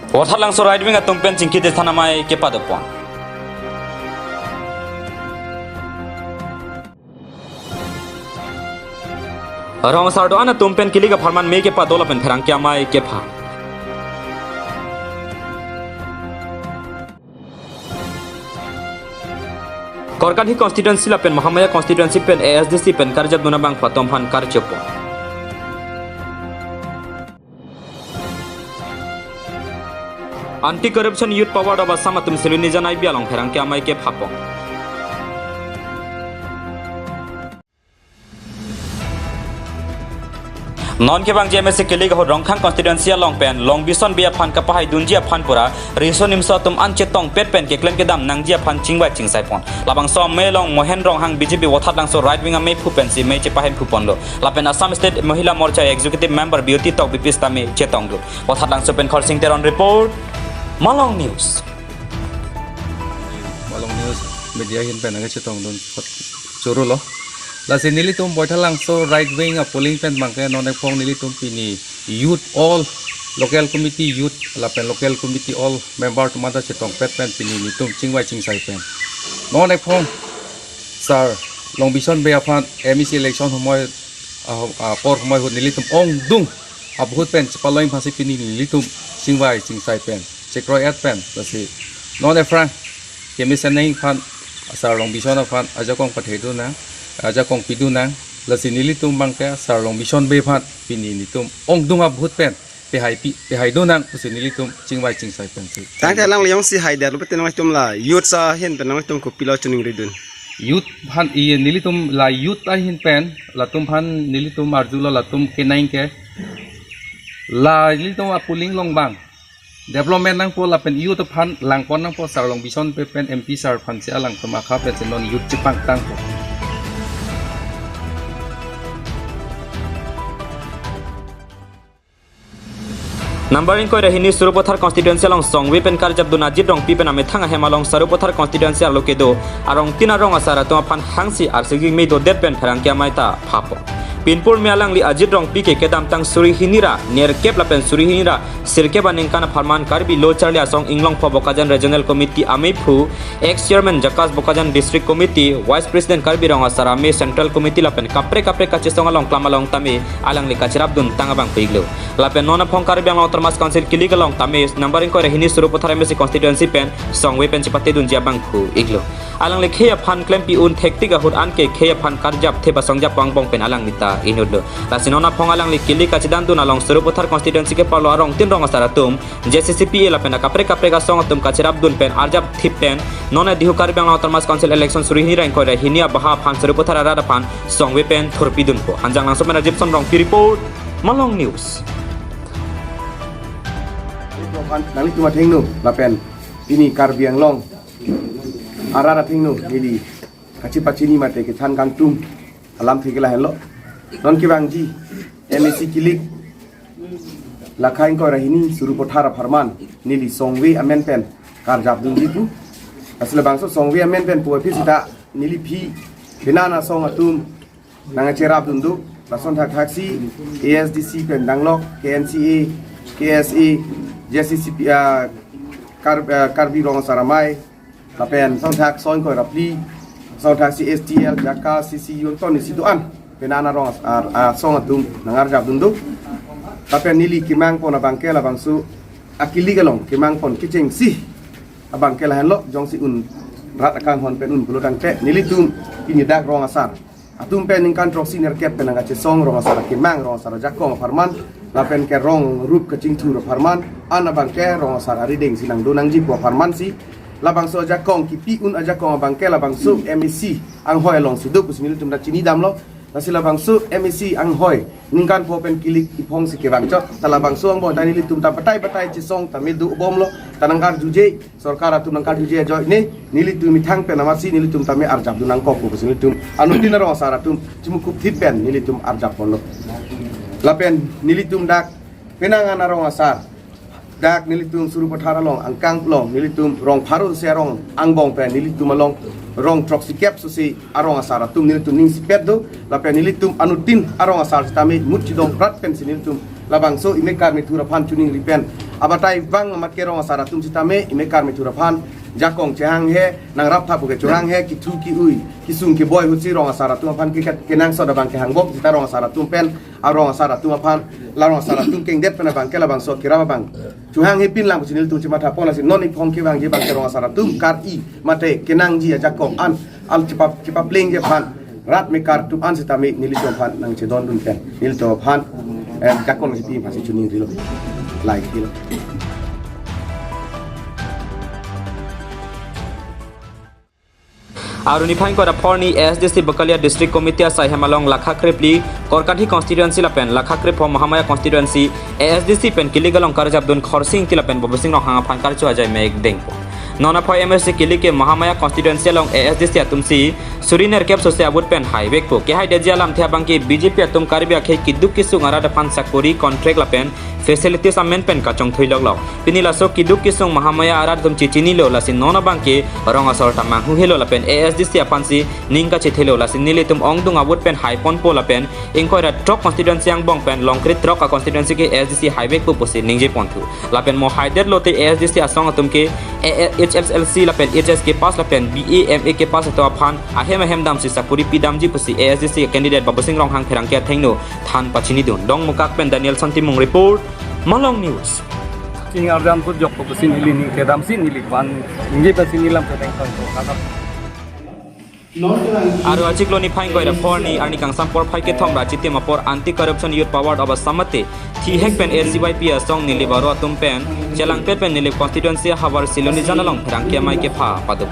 Watat langsung ride wing atong pen cingkit di tanah mai kepada pon. Orang sardo ana tumpen kili ka farman me ke padola pen pherang kya mai ke pha. Korkan hi constituency la pen Mahamaya constituency pen ASDC pen karjab duna bang patom han karjopo. Anti corruption youth power of sama tum seluni janai bialong pherang kya mai ke phapo. Non ke bang JMC kili ga rongkhang constituency long pen long bison bia phan ka pahai dunjia phan pura riso nimso tum an chetong pet pen ke klem ke dam nang jia phan chingwa chingsai pon labang som me long mohen rong hang BJP wathat lang so right wing me phu pen si me che pahen phu pon lo lapen Assam State Mahila Morcha executive member beauty tok bipis tame chetong lo wathat lang so pen khol sing ter on report Malong News media hin pen nga chetong don churu lo la se nili tum boithalang so right wing a polling pen mangke non ek phong nili tum pini youth all local committee youth la pen local committee all member tumata chetong pet pen pini ni tum chingwai chingsai pen non ek phong sir long bison be afan MEC election homoy por homoy hut nili tum ong dung abhut pen chpaloing phasi pini nili tum chingwai chingsai pen chekroi at pen la se non ek frank kemisen nei phan sir long bison afan aja kong pathe du na aja kong pidu nang lasi nili tum bangke sarlong bison befat pini nitum ong dunga bhut pen pe hai do nang usi nili tum chingwai chingsai pen si tang ta lang liang si hai der lu peten tum la youth sa hen pen nang tum ko pilo chuning ridun youth phan i nili tum la youth a hin pen la tum phan nili tum arjula la tum ke naing ke la nili tum a puling long bang development nang po la pen youth phan lang pon nang po sarlong bison pe pen MP sar phan se alang tum akha pen non youth chipang tang po Numbering ko rahini Surupothar constituency along Songwe pen karjab duna jidrong pi pen ame thanga hemalong Surupothar constituency alokedo arong tinarong asara to pan hangsi arsigi me do det pen pherang kya maita phapo Pinpur mialang li ajidrong pi ke kedam tang Surihinira near kep la pen Surihinira sirke baning kana farman karbi lo charli asong inglong pho bokajan regional committee ame phu ex chairman Jakas bokajan district committee vice president karbi rong asara me central committee la pen kapre kache song along klamalong tame alang li kachirab dun tangabang piglo la pen nona phong karbi ang Mas Council kiligalong tamis numbering ko rahini Surupothar MSC constituency pen Songwe pen chipate dun jabang khu iglo alang le khaya phan klem pi un thekti ga hut an ke khaya phan karjap theba songjap wangbong pen alang nita inudlo lasinona phong alang le kilika chidan dun along Surupothar constituency ke palo arong tin rong asara tum JCCP la pen kapre ga song tum kachirab dun pen arjap thip pen nona dihu karbang Mas Council election surihini rank ko rahini baha phan Surupothar arada phan Songwe pen thurpi dun ko hanjang langsung pen Jipson rong pi report Malong News nang cuma thingnu lapen ini karbiang long arara thingnu jadi kaci pacini mate ke than kang tum alam thigela hello non ki bangji MEC kilik lakhain ko rahini Surupothar farman nili Songwe amen pen karjab dun ditu asle bangso Songwe amen pen po pisita nili phi binana song atum nang cerap dundu lason taksi ASDC pen danglok KNCA KSA JCCP karbi rong saramai lapen songthak soin ko rapli songthak CSTL Jaka CCU ton ni situan penana rong song atum nangar jab dundu lapen nili kimang pon abangke la bangsu akili galong kimang pon kicing si abangke la henlo jong si un rat akang hon pen un bulutang te nili tum ini dak rong asar atum pen ingkan trok senior cap penanga che song rong asar kimang rong asar jakong farman lapen ke rong rup kecing tur farman ana bangke rong asar riding sinang donang ji po farman si labang so jakong kipi un aja kong bangke labang su MEC ang hoy long sidup usmil tum da chini dam lo lasi labang su MEC ang hoy ningkan po pen kilik ipong si kebang chot talabang su ang bo tani litum ta patai cisong tamil du bom lo tanangkar juje sorkar atum nangkar juje joy ne nilitum mitang pen amasi nilitum tame arjab dunang kopu usmil tum anu dinaro saratum cimukup tipen nilitum arjab pon lo lapen nilitum dak penangan arong asar dak nilitum Surupothar long angkang long nilitum rong paru serong angbong pen nilitum along rong trok sikep susi arong asar tum nilitum ning sipet do lapen nilitum anutin arong asar tami mutidong prat pen nilitum labang so imekar miturapan chuning lipen abatai bang amat kerong asara tum sitame imekar miturapan jakong chehang he nang rap thapu ke churang he ki thu ki ui ki sung ki boy huchi rong asara tum pan ki kenang so da bang ke hangbok sita rong asara tum pen arong asara tum pan la rong asara tum keng det pen bang ke labang so kiraba bang chuhang he pin lang chinil tum chima tha pola sin non ip hong ki bang je bang ke rong asara tum kar i mate kenang ji jakong an al chipa pling je pan rat me kar tum an sitame nilito pan nang chedon dun pen nilito pan jakong si pi pasi chuning rilo like rilo Aruni Phain ko Raporni SDC Bakalia District Committee asai hemalong Lakhakrepli Korkathi constituency lapen Lakhakrep Mahamaya constituency SDC pen kiligalong Karjabdun Khorsing tilapen Bobosing no hanga phankar chu ajai mek dengpo nona phoi MSC kilike Mahamaya constituency long SDC atumsi Suriner kep sose abut pen highway ko ke haide jalam thia bangki BJP atum karbia khe kiduk kisung ara da pan sakuri contract lapen facilities amen pen kachong thuilok lok pinila so kiduk kisung Mahamaya ara dum chichini lo lasin nona bangki ronga sorta manghu helo lapen SDC apansi ningka chithelo lasin nilitum ongdung abut pen haipon po lapen ingkoira trok constituency ang bong pen longkrit trok constituency ke SDC highway ko posi ningje ponthu lapen mo haider lote SDC asong atum ke HSLC lapen HS के पास lapen BAMA के पास तो अपन ahem ahem dam si sakuri pidam ji pusi ASDC candidate babasing rong hang pherang ke thengno than pachini dun dong mukak pen Daniel Santimung report Malong News King Ardam put jok ko sin ili ni ke dam sin ili ban inge pa sin ilam peteng ko kakap Aru achiklo ni phain ko Raporni arni kang sampor phai ke thom rachite mapor anti corruption youth powered of samate thi hek pen ACYP asong nili baro atum pen chelang pen nili constituency habar siloni janalong pherang ke mai ke pha padup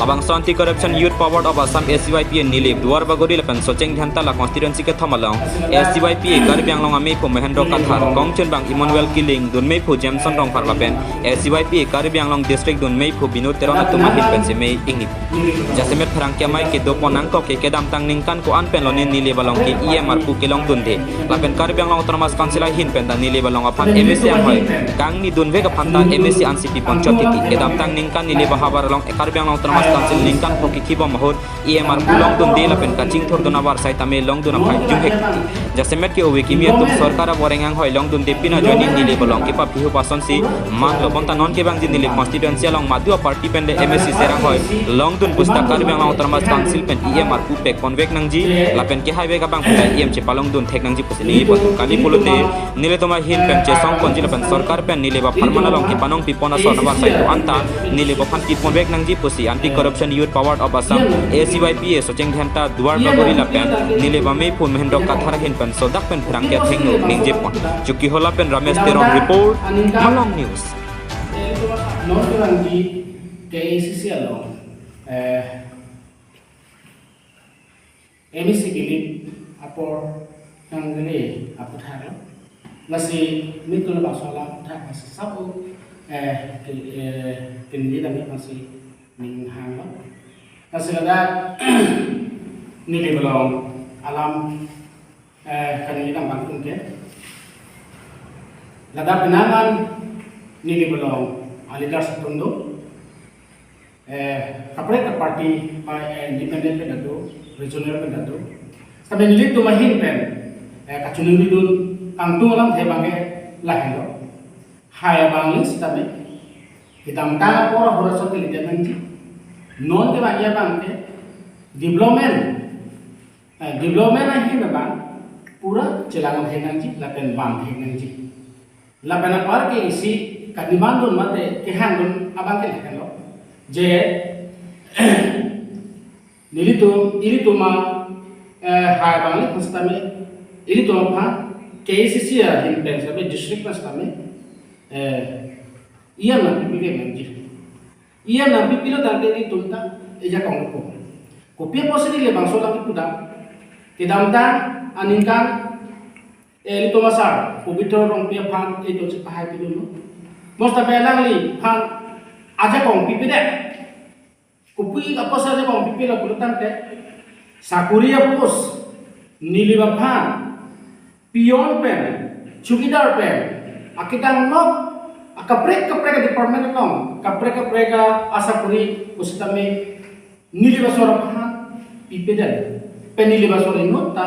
abang anti corruption youth powered of Assam ACYP nili duar bagori lepen socheng dhanta la constituency ke thomalong ACYP karbyang long ame ko Mahendra Kathar kongchen bang Emmanuel Killing dun mei phu Jameson rong par lapen ACYP karbyang long district dun mei phu Binod Terona tumahit pen se mei ingni jasemet pherang ke mai ke doponang ko ke kedam tang ningkan ko an pen lonin nili balong ke EMR pu ke long dun de lapen karbyang long autonomous council hin pen da nili balong apan MSC ang hoy kang ni dun ve ka phanta MSC ANCP panchoti kedam tang ningkan nili bahabar long karbyang long autonomous council ningkan ko ki kibo mahur EMR pu long dun de lapen ka chingthor donabar sai tame long dun apai jung hek jasemet ke owe kimia tum sarkara borengang hoy long dun de pina joining nili balong ke pa pihu pason si man lo bonta non ke bang jin nili constituency long madua party pen de MSC serang hoy long dun pusta karbyang long autonomous council pen EMR pu pe convek nang ji lapen ke highway ka bang putai EM che palong dun thek nang ji pusini pon kali pulute nile toma hin pen che song kon ji lapen sarkar pen nile ba farmana long ki panong pipona so nabar sai to anta nile ba phan ki convek nang ji pusi anti corruption youth powered of Assam ACYP socheng dhanta duar bagori lapen nile ba mei phu Mahendra Kathar hin pen sodak pen phrang ke thengno ningje pon chuki hola pen Ramesh Teron report Malong News non di KACC along MSC gilip apor yang gele apot haro ngasi mitul basala apot ngasi sabu kendi dami ngasi ning hang ngasi ada nili belong alam kanili dam bangkun ke lada penaman nili belong alidar setundo kapre ka party independent pedado regional pedado sabe nili tu mahin pen kachuning didun ang tungalam thebange lahelo haya banglis tabe hitam ta pora hora so kili tenanji non de bangya bangke development ahi na bang pura chelang henanji lapen bang henanji lapen par ke isi kadimandun mate ke handun abang ke lahelo je nilito ma haya bangli kustame ini tu apa? KCC ya hin pen sabe district mas kami iya na pipile manji iya na pipilo dante ni tunta eja kongko kopia posisi le bangso lagi puda tidamta aningkan itu masar kubito rong pia pan itu cepahai pilu mosta belang li pan aja kong pipile kupi apa saja kong pipile pulutan te sakuria pos nili bapan pion pen chukidar pen akitang nok akaprek department nong kaprek asapuri usitame nili basora pahan pipedal pen nili basora nota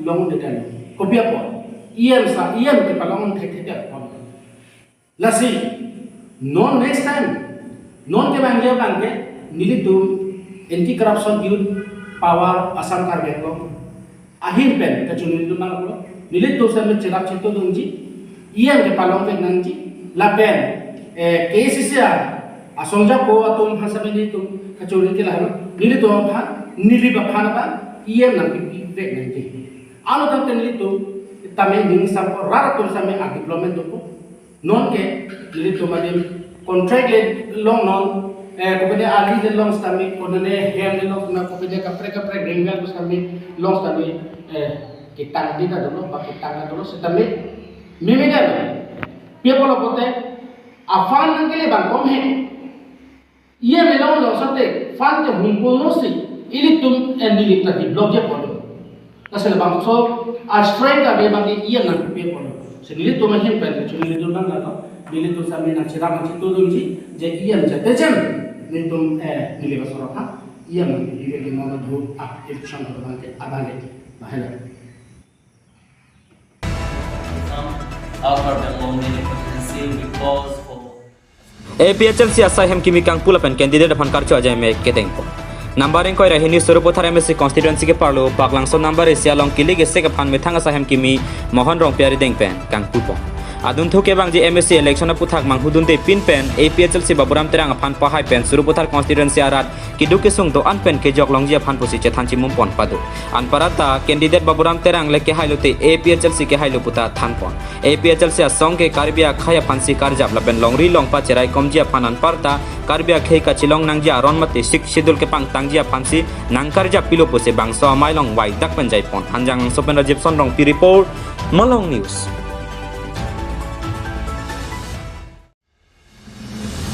long dedan kopiapo iem ke palong thek thek pom lasi non next time non ke bangke nili tu anti corruption youth power asam karbe ko ahin pen ke chuni tu nang ko nili tu sa me chirap chito dungji iem ke palong pe nangji la pen KCC asongja ko atum hasabe ni tum ke chuni ke la nili tu pha nili ba phana ba iem nang pi pe nangji anu tam nili tu tame ning sam ko rar tu same a deployment tu non ke nili tu madim contract le long non kepada ahli dan long stami konone hem dan long na kepada kapre ringal stami long stami kita di dulu pakai tangan dulu stami mimida pia polo pote afan nangkele bang kom he ia melong long sate fan ke humpul nosi ili tum endili tadi blog je polo asal bang so a straight ka be bang ia nang pia polo senili tu mahim pen chuni tu nang na bili tu sami na chira ma chitu dunji je ia jate jem Nitum nilai masyarakat yang juga di mana dulu aktifan berbantai abang itu, bahaya. Our belonging comprehensive because for APHL siasa hem kimi kang pula pen candidate depan karcho aja me keteng po. Nambaring koi rahini Suruputhar MSC constituency ke parlo pak langsung nambar isia long kili ge se ke phan me thanga sa hem kimi mohon rong piari deng pen kang pupo. Adun thuke bang ji MSC election puthak manghudun te pin pen APHL si baburam terang phan pahai pen Suruputhar constituency arat kiduke sung to an pen ke jok long ji phan pusi chethan chi mum pon padu an parata candidate baburam terang leke hailute APHL si ke hailu puta than pon APHL si song ke karbia khaya phan si karjap la pen longri long pa cherai kom ji phan an parta karbia khei ka chilong nang ji aron mate sik sidul ke pang tang ji phan si nang karja pilu pose bang so mai long wai dak pen jai pon hanjang sopen rajib son rong pi report Malong News.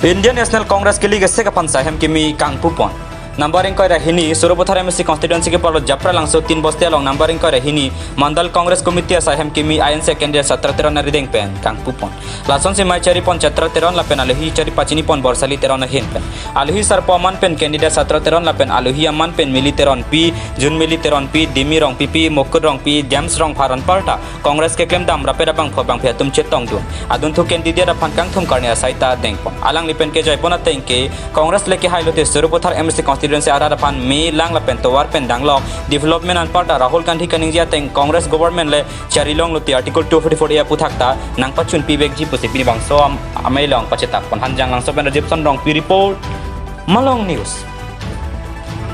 Indian National Congress के लिए से कपन साहेम के मी कांगपुपन numbering कय रहिनी सुरुपुथार MSC constituency के पालो जपरा लांगसो 3 बस्ते लोंग numbering कय रहिनी मंडल Congress committee साहेम के मी आयन से कैंडिडेट 17 न रिदेंग पेन कांगपुपन लासन से माय चरी पन 17 ला पेन आलही चरी पाचिनी पन बरसाली 13 न हेन पेन आलही सर पमन पेन कैंडिडेट 17 ला पेन आलही अमन पेन मिली 13 पी जुन मिली 13 पी दिमी रंग पी मोकुर रंग पी जेम्स रंग फारन पार्टा कांग्रेस के क्लेम दाम रापे रबांग फबांग फे तुम चेतोंग दु आदुन थु कैंडिडेट अपन कांग थुम करने साइता देंग पन आलांग लिपेन के जयपना तेंग के कांग्रेस लेके हाइलोते सुरुपुथार MSC constituency Ara pan me lang la pen towar pen danglong development an parta Rahul Gandhi kaningja teng Congress government le charilong luti article 244 ya puthakta nang pachun pi bek ji pusi pini bang so amai long pacetak pon hanjang lang so pen Egyptian rong pi report Malong News.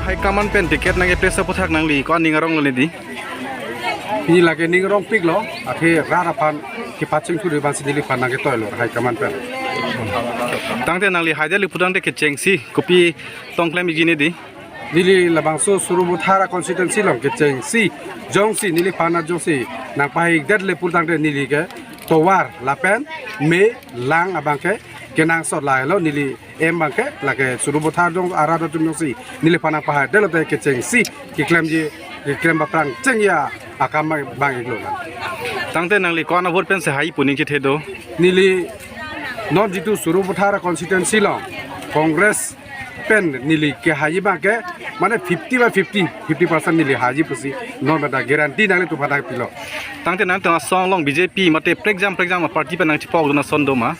Hai kaman pen tiket nang presa puthak nang li ko ningarong le di Ini lagi ningarong pig lo, akhir rara pan kipacing tu di bansi dili pan nang toy lo, hai kaman pen. tangte nang li haideli pudang de ke chengsi kopi tongklem igini di Nili labangso Suruputhar constituency long keceng si jongsi nili pana jongsi nang pahik dat le purtang de nili ke towar lapen me lang abangke kenang sot lai lo nili em bangke lake Suruputhar jong arada jongsi nili pana pahai de lo te keceng si kiklem baprang ceng ya akam bang iglo tangte nang li ko na vote pen se hai puning ki thedo nili non jitu Suruputhar constituency long Congress pen nili ke haji bangke mana 50% nili haji pusi non bada guarantee nang tu pada pilo tangte nang ta song long BJP mate for example party pen nang chipok na sondo ma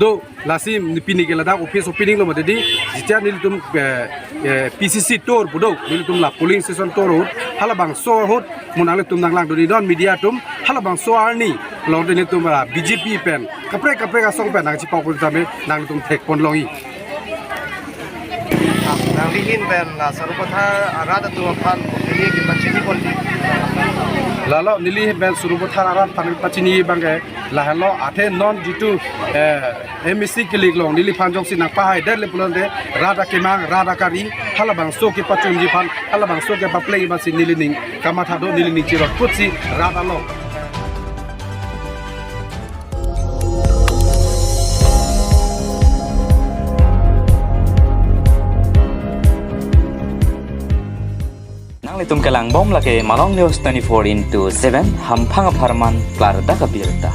do lasim nipini ke lada office opening lo mate di jita nili tum PCC tour budok nili tum la polling station tour hot halabang so hot munang tum nang lang do don media tum halabang so arni long nili tum BJP pen kapre ka song pen nang chipok ko tame nang tum thek pon longi nang lihin pen la Suruputhar arada tu pan ini kita cini politi lalo nili ben Suruputhar arat pan pachini bangke la hello athe non jitu MSC kilik long nili panjong si nak pahai der le pulon de rada kemang rada kari halabang so ke pachun ji pan halabang so ke paplei ba si nili ning kamatha do nili ning chiro putsi rada lo Tum kelang bom lake Malong News 24/7 ham phanga pharman klar da kabirta